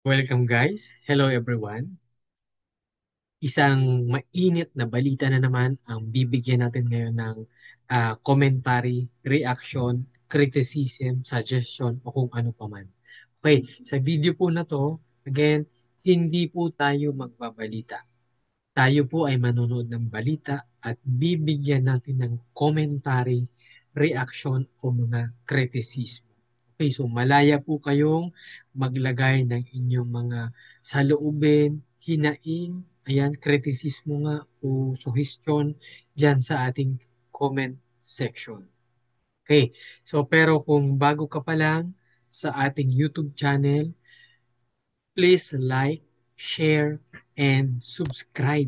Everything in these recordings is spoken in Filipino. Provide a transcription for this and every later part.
Welcome guys. Hello everyone. Isang mainit na balita na naman ang bibigyan natin ngayon ng commentary, reaction, criticism, suggestion o kung ano pa man. Okay, sa video po na to, again, hindi po tayo magbabalita. Tayo po ay manonood ng balita at bibigyan natin ng commentary, reaction o mga kritisismo. Okay, so malaya po kayong maglagay ng inyong mga saloobin, hinaing, ayan, kritisismo nga o suggestion dyan sa ating comment section. Okay, so pero kung bago ka pa lang sa ating YouTube channel, please like, share, and subscribe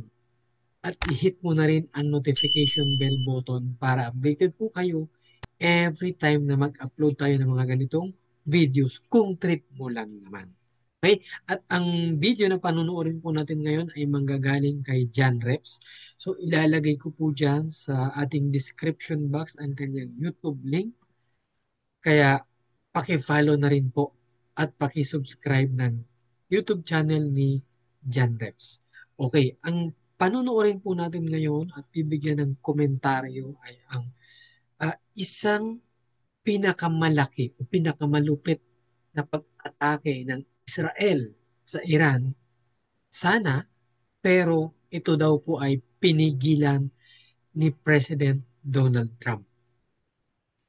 at i-hit mo na rin ang notification bell button para updated po kayo every time na mag-upload tayo ng mga ganitong videos kung trip mo lang naman. Okay? At ang video na panunuorin po natin ngayon ay manggagaling kay John Reps. So ilalagay ko po dyan sa ating description box ang kanyang YouTube link. Kaya paki-follow na rin po at paki-subscribe ng YouTube channel ni John Reps. Okay, ang panunuorin po natin ngayon at bibigyan ng komentaryo ay ang isang pinakamalaki o pinakamalupit na pag-atake ng Israel sa Iran. Sana, pero ito daw po ay pinigilan ni President Donald Trump.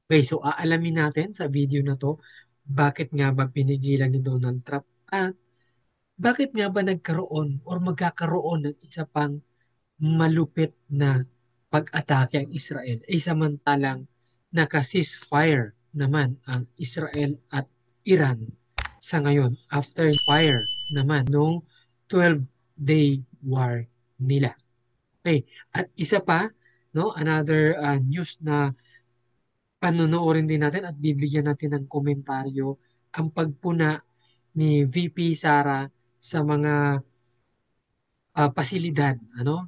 Okay, so aalamin natin sa video na to bakit nga ba pinigilan ni Donald Trump at bakit nga ba nagkaroon or magkakaroon ng isa pang malupit na pag-atake ang Israel ay samantalang naka-ceasefire naman ang Israel at Iran sa ngayon after fire naman nung 12-day war nila. Okay, at isa pa, no, another news na panonoorin din natin at bibigyan natin ng komentaryo ang pagpuna ni VP Sara sa mga pasilidad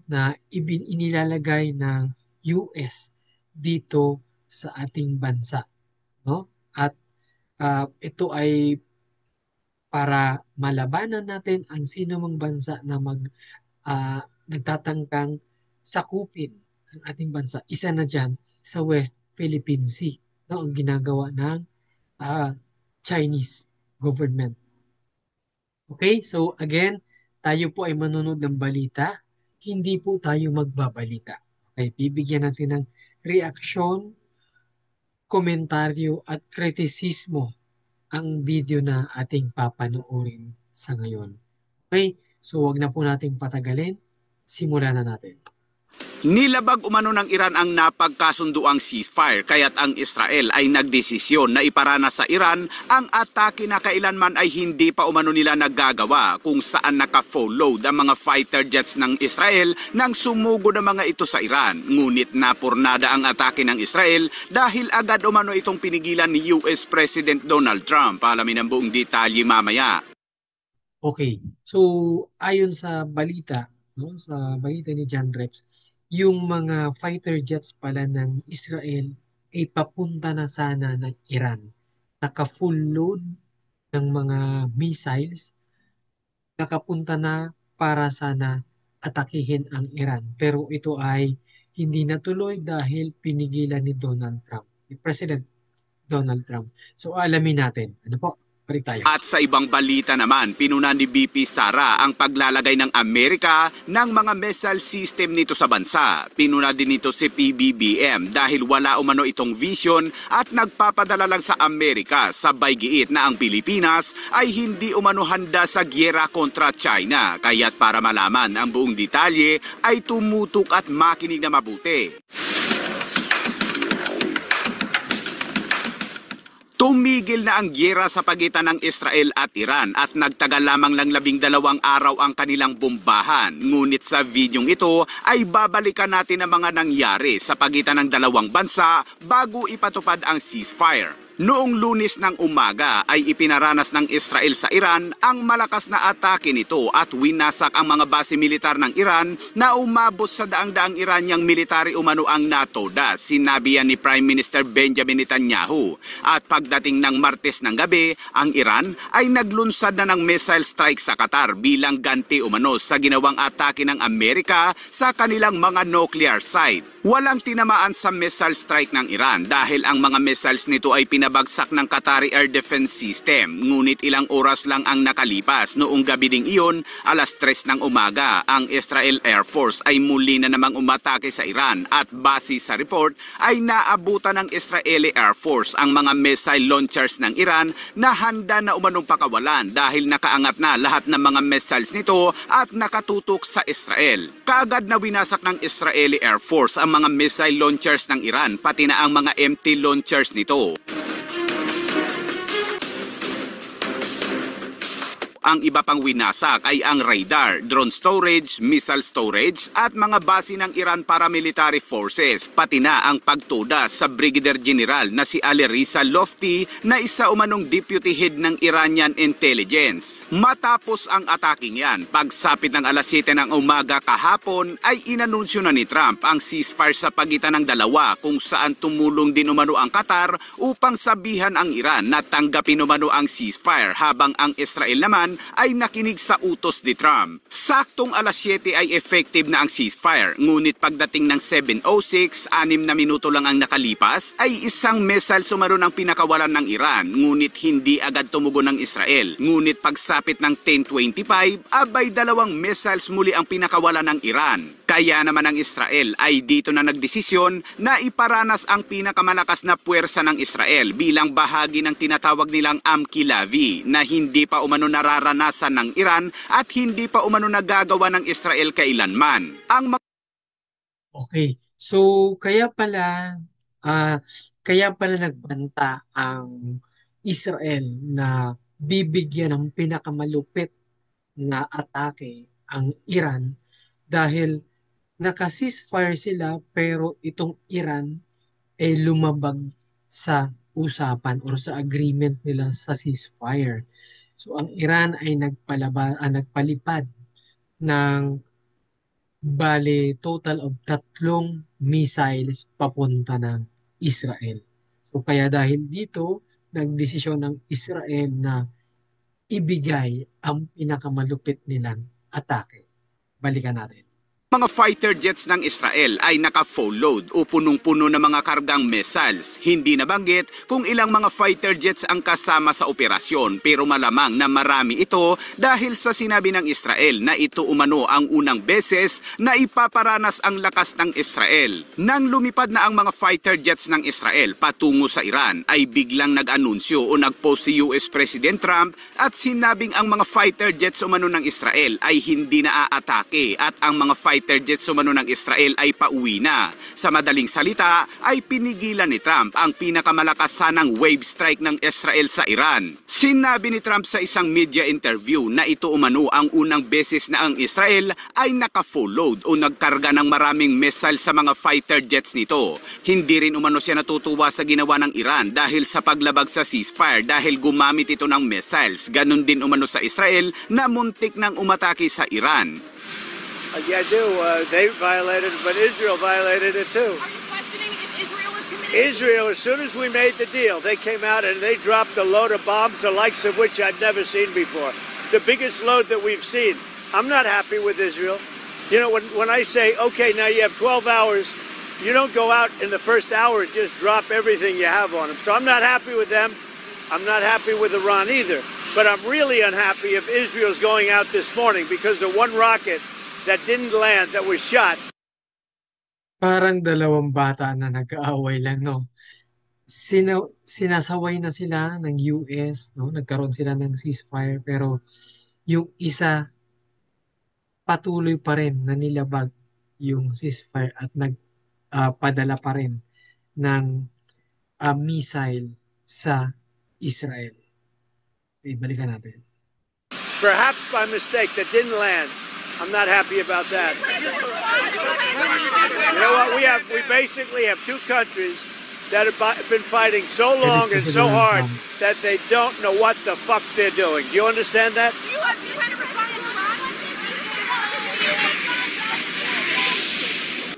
na inilalagay ng US dito sa ating bansa, no? At ito ay para malabanan natin ang sino mang bansa na nagtatangkang sakupin ang ating bansa. Isa na dyan sa West Philippine Sea, no? Ang ginagawa ng Chinese government. Okay, so again, tayo po ay manonood ng balita, hindi po tayo magbabalita. Okay, bibigyan natin ng reaksyon, komentaryo at kritisismo ang video na ating papanoorin sa ngayon. Okay, so wag na po nating patagalin, simulan na natin. Nilabag umano ng Iran ang napagkasunduang ceasefire kaya't ang Israel ay nagdesisyon na iparana sa Iran ang atake na kailanman ay hindi pa umano nila naggagawa kung saan naka-full load ang mga fighter jets ng Israel nang sumugod ang mga ito sa Iran. Ngunit napurnada ang atake ng Israel dahil agad umano itong pinigilan ni US President Donald Trump. Alamin ang buong detalye mamaya. Okay, so ayon sa balita, no, sa balita ni John Reps, yung mga fighter jets pala ng Israel ay papunta na sana ng Iran. Naka-full load ng mga missiles, nakapunta na para sana atakihin ang Iran. Pero ito ay hindi natuloy dahil pinigilan ni Donald Trump, ni President Donald Trump. So alamin natin. Ano po? Balik tayo. At sa ibang balita naman, pinuna ni BP Sara ang paglalagay ng Amerika ng mga missile system nito sa bansa. Pinuna din nito si PBBM dahil wala umano itong vision at nagpapadala lang sa Amerika, sabay giit na ang Pilipinas ay hindi umano handa sa gyera kontra China. Kaya't para malaman ang buong detalye ay tumutok at makinig na mabuti. Tumigil na ang gyera sa pagitan ng Israel at Iran at nagtagal lamang lang 12 araw ang kanilang bombahan. Ngunit sa videong ito ay babalikan natin ang mga nangyari sa pagitan ng dalawang bansa bago ipatupad ang ceasefire. Noong Lunes ng umaga ay ipinaranas ng Israel sa Iran ang malakas na atake nito at winasak ang mga base militar ng Iran na umabot sa daang-daang Iranyang military umano ang NATODA, sinabi yan ni Prime Minister Benjamin Netanyahu. At pagdating ng Martes ng gabi, ang Iran ay naglunsad na ng missile strike sa Qatar bilang ganti umano sa ginawang atake ng Amerika sa kanilang mga nuclear site. Walang tinamaan sa missile strike ng Iran dahil ang mga missiles nito ay pinabagsak ng Qatari Air Defense System. Ngunit ilang oras lang ang nakalipas. Noong gabi ding iyon, alas 3 ng umaga, ang Israel Air Force ay muli na namang umatake sa Iran at base sa report ay naabutan ng Israeli Air Force ang mga missile launchers ng Iran na handa na umanong pakawalan dahil nakaangat na lahat ng mga missiles nito at nakatutok sa Israel. Kaagad na winasak ng Israeli Air Force ang mga missile launchers ng Iran pati na ang mga empty launchers nito. Ang iba pang winasak ay ang radar, drone storage, missile storage at mga base ng Iran paramilitary forces, pati na ang pagtuda sa Brigadier General na si Ali Riza Lofty na isa umanong deputy head ng Iranian intelligence. Matapos ang ataking yan, pagsapit ng alas 7 ng umaga kahapon ay inanunsyo na ni Trump ang ceasefire sa pagitan ng dalawa kung saan tumulong din umano ang Qatar upang sabihan ang Iran na tanggapin umano ang ceasefire habang ang Israel naman ay nakinig sa utos ni Trump. Saktong alas 7 ay effective na ang ceasefire, ngunit pagdating ng 7:06, 6 na minuto lang ang nakalipas, ay isang missile sumaro ng pinakawalan ng Iran, ngunit hindi agad tumugon ng Israel. Ngunit pagsapit ng 10:25, abay dalawang missiles muli ang pinakawalan ng Iran. Kaya naman ang Israel ay dito na nagdesisyon na iparanas ang pinakamalakas na puwersa ng Israel bilang bahagi ng tinatawag nilang Amkilavi na hindi pa umano nararanasan ng Iran at hindi pa umano nagagawa ng Israel kailanman. Okay. So, kaya pala nagbanta ang Israel na bibigyan ng pinakamalupit na atake ang Iran dahil naka-ceasefire sila pero itong Iran ay lumabag sa usapan or sa agreement nila sa ceasefire. So ang Iran ay nagpalipad ng bale total of 3 missiles papunta ng Israel. So kaya dahil dito, nagdesisyon ng Israel na ibigay ang pinakamalupit nilang atake. Balikan natin. Mga fighter jets ng Israel ay naka-full load o punong-puno ng mga kargang missiles. Hindi nabanggit kung ilang mga fighter jets ang kasama sa operasyon pero malamang na marami ito dahil sa sinabi ng Israel na ito umano ang unang beses na ipaparanas ang lakas ng Israel. Nang lumipad na ang mga fighter jets ng Israel patungo sa Iran ay biglang nag-anunsyo o nag-post si US President Trump at sinabing ang mga fighter jets umano ng Israel ay hindi na aatake at ang mga fighter jets umano ng Israel ay pauwi na. Sa madaling salita ay pinigilan ni Trump ang pinakamalakas sanang wave strike ng Israel sa Iran. Sinabi ni Trump sa isang media interview na ito umano ang unang beses na ang Israel ay naka-full load o nagkarga ng maraming missile sa mga fighter jets nito. Hindi rin umano siya natutuwa sa ginawa ng Iran dahil sa paglabag sa ceasefire dahil gumamit ito ng missiles. Ganon din umano sa Israel na muntik nang umatake sa Iran. Yeah, I do. They violated it, but Israel violated it too. Are you questioning if Israel is committed? Israel, as soon as we made the deal, they came out and they dropped a load of bombs, the likes of which I've never seen before. The biggest load that we've seen. I'm not happy with Israel. You know, when I say, okay, now you have 12 hours, you don't go out in the first hour and just drop everything you have on them. So I'm not happy with them. I'm not happy with Iran either. But I'm really unhappy if Israel's going out this morning because the one rocket that didn't land, that was shot. Parang dalawang bata na nag-aaway lang, no? Sinasaway na sila ng US, no? Nagkaroon sila ng ceasefire, pero yung isa patuloy pa rin na nilabag yung ceasefire at nagpadala pa rin ng missile sa Israel. Okay, balikan natin. Perhaps by mistake that didn't land. I'm not happy about that. You know what? We basically have two countries that have been fighting so long and so hard that they don't know what the fuck they're doing. Do you understand that? You had a response to Iran?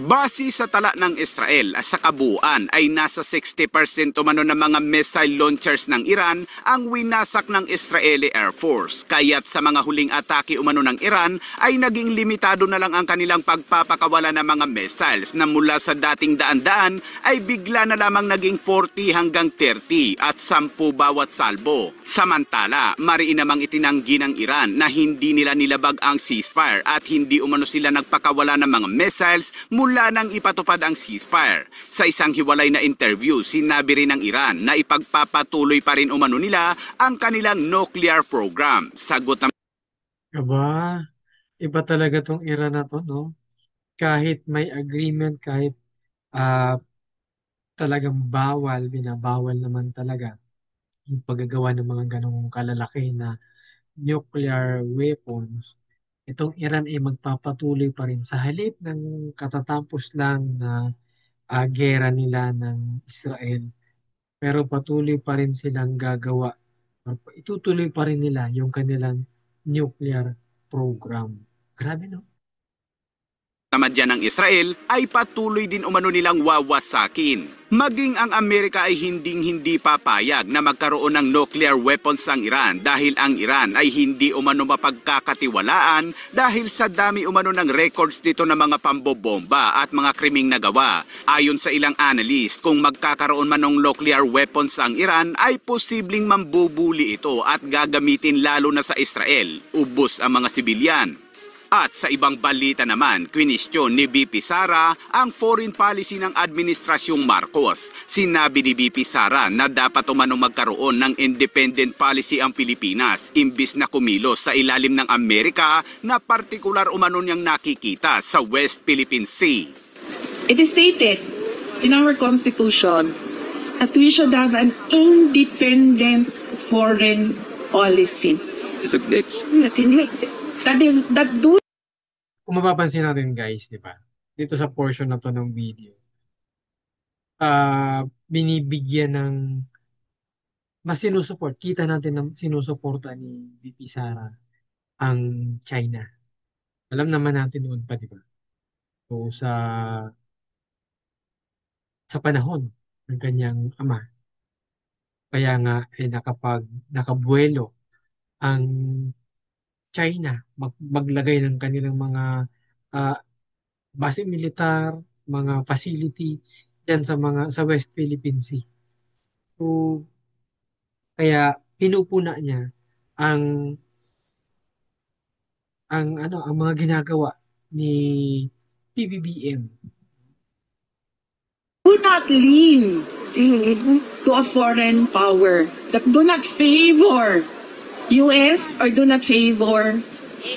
Base sa tala ng Israel, sa kabuuan ay nasa 60% umano ng mga missile launchers ng Iran ang winasak ng Israeli Air Force. Kaya't sa mga huling atake umano ng Iran ay naging limitado na lang ang kanilang pagpapakawala ng mga missiles na mula sa dating daan-daan ay bigla na lamang naging 40 hanggang 30 at 10 bawat salbo. Samantala, mariin namang itinanggi ng Iran na hindi nila nilabag ang ceasefire at hindi umano sila nagpakawala ng mga missiles mula nang ipatupad ang ceasefire. Sa isang hiwalay na interview, sinabi rin ng Iran na ipagpapatuloy pa rin umano nila ang kanilang nuclear program. Sagot ng Aba, iba talaga tong Iran na to, no? Kahit may agreement, kahit ah, talagang binabawal naman talaga yung paggagawa ng mga ganong kalalaki na nuclear weapons, itong Iran ay magpapatuloy pa rin sa halip ng katatapos lang na gera nila ng Israel. Pero patuloy pa rin silang gagawa. Itutuloy pa rin nila yung kanilang nuclear program. Grabe, no? tamadya ng Israel ay patuloy din umano nilang wawasakin. Maging ang Amerika ay hinding-hindi papayag na magkaroon ng nuclear weapons ang Iran dahil ang Iran ay hindi umano mapagkakatiwalaan dahil sa dami umano ng records dito ng mga pambobomba at mga krimeng nagawa. Ayon sa ilang analyst, kung magkakaroon man ng nuclear weapons ang Iran ay posibleng mambubuli ito at gagamitin lalo na sa Israel. Ubos ang mga sibilyan. At sa ibang balita naman, kwinestyon ni BP Sara ang foreign policy ng Administrasyong Marcos. Sinabi ni BP Sara na dapat umanong magkaroon ng independent policy ang Pilipinas imbis na kumilos sa ilalim ng Amerika na partikular umano niyang nakikita sa West Philippine Sea. It is stated in our Constitution that we should have an independent foreign policy. Kung mapapansin natin guys, di ba? Dito sa portion na to ng video, binibigyan ng mas sinusuport. Kita natin na sinusuporta ni VP Sara ang China. Alam naman natin noon pa, di ba? So, sa panahon ng kanyang ama, kaya nga nakabuelo ang China maglagay ng kanilang mga ah, base militar, mga facility diyan sa West Philippine Sea. So, kaya pinupuna niya ang ang mga ginagawa ni PBBM. Do not lean to a foreign power that do not favor US or do not favor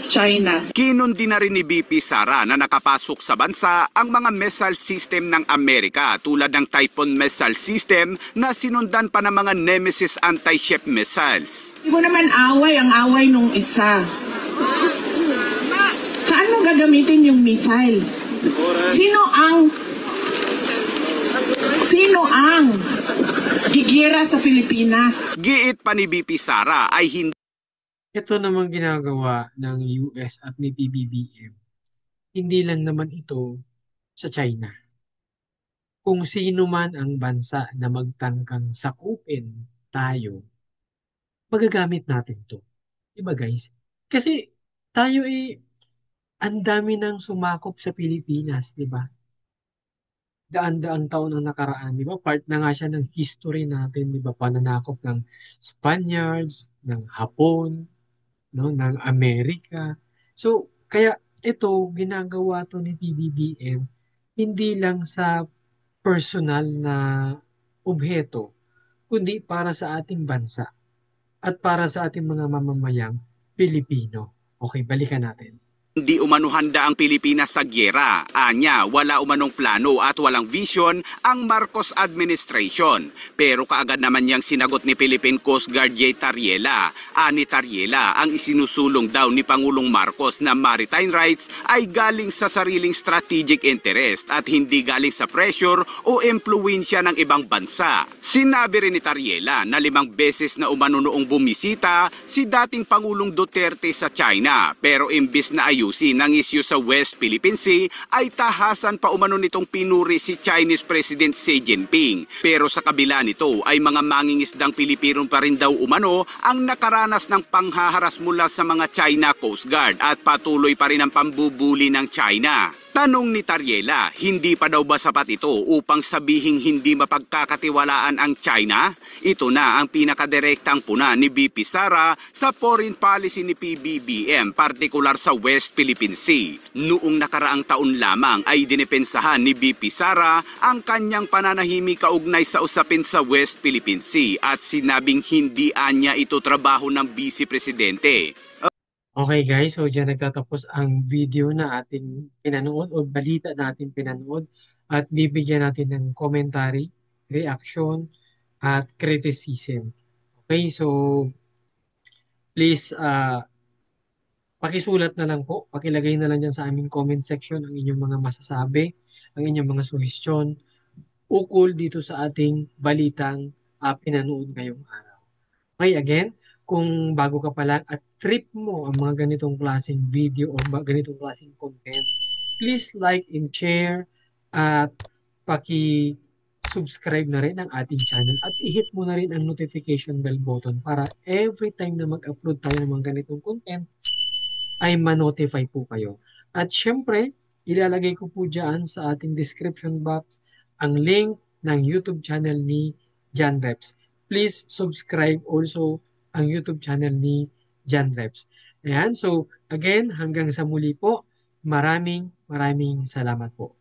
China. Kinundi na rin ni BP Sara na nakapasok sa bansa ang mga missile system ng Amerika tulad ng Typhoon missile system na sinundan pa ng mga Nemesis anti-ship missiles. Hindi ko naman ang away nung isa. Saan mo gagamitin yung missile? Sino ang gigira sa Pilipinas? Giit pa ni BP Sara ay hindi Ito namang ginagawa ng US at ni PBBM. Hindi lang naman ito sa China. Kung sino man ang bansa na magtangkang sakupin tayo, magagamit natin to. Diba guys? Kasi tayo ang dami nang sumakop sa Pilipinas, di ba? Daan-daang taon ang nakaraan, di ba? Part na nga siya ng history natin, di ba? Pananakop ng Spaniards, ng Hapon, no, ng Amerika. So, kaya ito, ginagawa to ni PBBM, hindi lang sa personal na obheto, kundi para sa ating bansa at para sa ating mga mamamayang Pilipino. Okay, balikan natin. Hindi umano handa ang Pilipinas sa gyera. Anya, wala umanong plano at walang vision ang Marcos administration. Pero kaagad naman niyang sinagot ni Philippine Coast Guard J. Tariela. Ani Tariela, ang isinusulong daw ni Pangulong Marcos na maritime rights ay galing sa sariling strategic interest at hindi galing sa pressure o impluwensya ng ibang bansa. Sinabi rin ni Tariela na 5 beses na umano noong bumisita si dating Pangulong Duterte sa China, pero imbis na ayusin ang isyu sa West Philippine Sea ay tahasan pa umano nitong pinuri si Chinese President Xi Jinping. Pero sa kabila nito ay mga mangingisdang Pilipino pa rin daw umano ang nakaranas ng panghaharas mula sa mga China Coast Guard at patuloy pa rin ang pambubuli ng China. Tanong ni Tariela, hindi pa daw ba sapat ito upang sabihing hindi mapagkakatiwalaan ang China? Ito na ang pinakadirektang puna ni BP Sara sa foreign policy ni PBBM, partikular sa West Philippine Sea. Noong nakaraang taon lamang ay dinepensahan ni BP Sara ang kanyang pananahimik kaugnay sa usapin sa West Philippine Sea at sinabing hindi anya ito trabaho ng Vice Presidente. Okay guys, so dyan nagtatapos ang video na ating pinanood o balita na ating pinanood at bibigyan natin ng commentary, reaction, at criticism. Okay, so please pakisulat na lang po, pakilagay na lang dyan sa aming comment section ang inyong mga masasabi, ang inyong mga suhestyon ukol dito sa ating balitang pinanood ngayong araw. Okay, again, kung bago ka pa lang at trip mo ang mga ganitong klaseng video o ganitong klaseng content, please like and share at paki-subscribe na rin ang ating channel at i-hit mo na rin ang notification bell button para every time na mag-upload tayo ng mga ganitong content ay ma-notify po kayo. At syempre, ilalagay ko po dyan sa ating description box ang link ng YouTube channel ni John Reps. Please subscribe also ang YouTube channel ni John Reps. Ayan, so again, hanggang sa muli po, maraming salamat po.